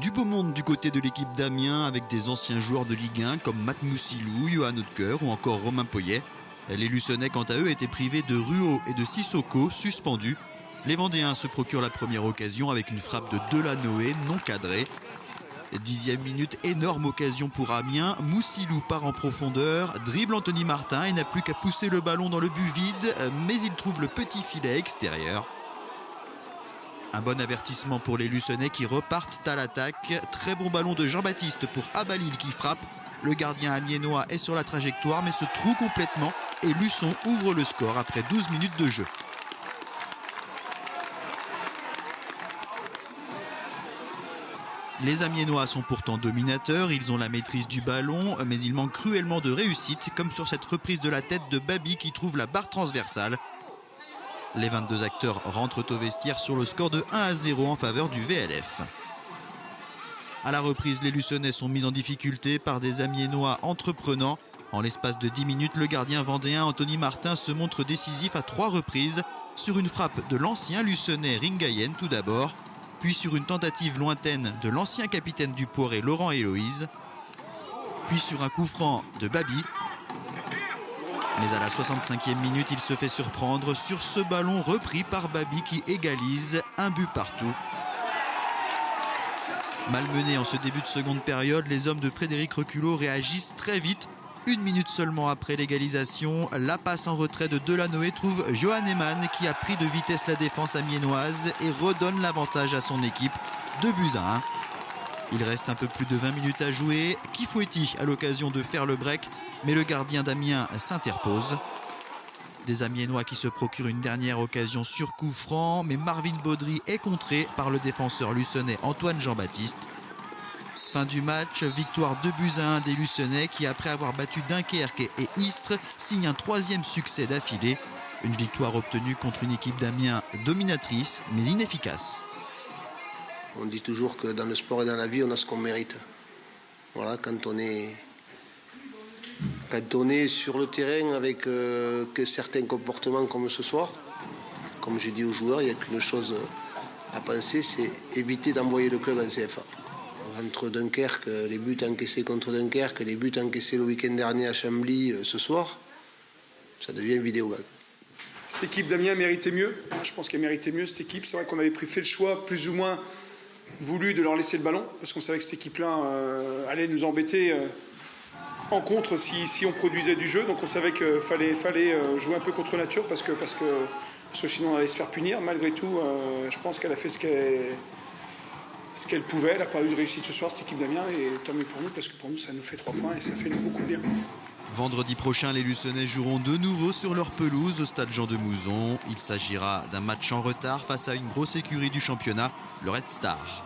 Du beau monde du côté de l'équipe d'Amiens avec des anciens joueurs de Ligue 1 comme Matt Moussilou, Johan Oetker ou encore Romain Poyet. Les Luçonnais quant à eux étaient privés de Ruot et de Sissoko suspendus. Les Vendéens se procurent la première occasion avec une frappe de Delanoë non cadrée. 10e minute, énorme occasion pour Amiens. Moussilou part en profondeur, dribble Anthony Martin et n'a plus qu'à pousser le ballon dans le but vide, mais il trouve le petit filet extérieur. Un bon avertissement pour les Luçonnais qui repartent à l'attaque. Très bon ballon de Jean-Baptiste pour Abalil qui frappe. Le gardien amiénois est sur la trajectoire mais se troue complètement et Luçon ouvre le score après 12 minutes de jeu. Les Amiénois sont pourtant dominateurs, ils ont la maîtrise du ballon, mais il manque cruellement de réussite, comme sur cette reprise de la tête de Babi qui trouve la barre transversale. Les 22 acteurs rentrent au vestiaire sur le score de 1-0 en faveur du VLF. À la reprise, les Luçonnais sont mis en difficulté par des Amiénois entreprenants. En l'espace de 10 minutes, le gardien vendéen Anthony Martin se montre décisif à 3 reprises, sur une frappe de l'ancien Luçonnais Ringayen tout d'abord, puis sur une tentative lointaine de l'ancien capitaine du Poiré Laurent Héloïse, puis sur un coup franc de Babi. Mais à la 65e minute, il se fait surprendre sur ce ballon repris par Babi qui égalise, un but partout. Malmenés en ce début de seconde période, les hommes de Frédéric Reculot réagissent très vite. 1 minute seulement après l'égalisation, la passe en retrait de Delanoë trouve Johan Eman qui a pris de vitesse la défense amiénoise et redonne l'avantage à son équipe, 2-1. Il reste un peu plus de 20 minutes à jouer. Kifouetti a l'occasion de faire le break, mais le gardien d'Amiens s'interpose. Des Amiénois qui se procurent une dernière occasion sur coup franc, mais Marvin Baudry est contré par le défenseur luçonnais Antoine Jean-Baptiste. Fin du match, victoire 2-1 des Luçonnais qui, après avoir battu Dunkerque et Istres, signent un 3e succès d'affilée. Une victoire obtenue contre une équipe d'Amiens dominatrice mais inefficace. On dit toujours que dans le sport et dans la vie, on a ce qu'on mérite. Voilà, quand on est sur le terrain avec que certains comportements comme ce soir, comme j'ai dit aux joueurs, il n'y a qu'une chose à penser, c'est éviter d'envoyer le club en CFA. Entre Dunkerque, les buts encaissés contre Dunkerque, les buts encaissés le week-end dernier à Chambly ce soir, ça devient une vidéo gag. Cette équipe d'Amiens méritait mieux. Je pense qu'elle méritait mieux, cette équipe. C'est vrai qu'on avait fait le choix plus ou moins voulu de leur laisser le ballon, parce qu'on savait que cette équipe-là allait nous embêter en contre si on produisait du jeu. Donc on savait qu'il fallait jouer un peu contre nature, parce que sinon on allait se faire punir. Malgré tout, je pense qu'elle a fait ce qu'elle pouvait. Elle n'a pas eu de réussite ce soir, cette équipe d'Amiens, et tant mieux pour nous, parce que pour nous, ça nous fait 3 points et ça fait beaucoup de bien. Vendredi prochain, les Luçonnais joueront de nouveau sur leur pelouse au stade Jean de Mouzon. Il s'agira d'un match en retard face à une grosse écurie du championnat, le Red Star.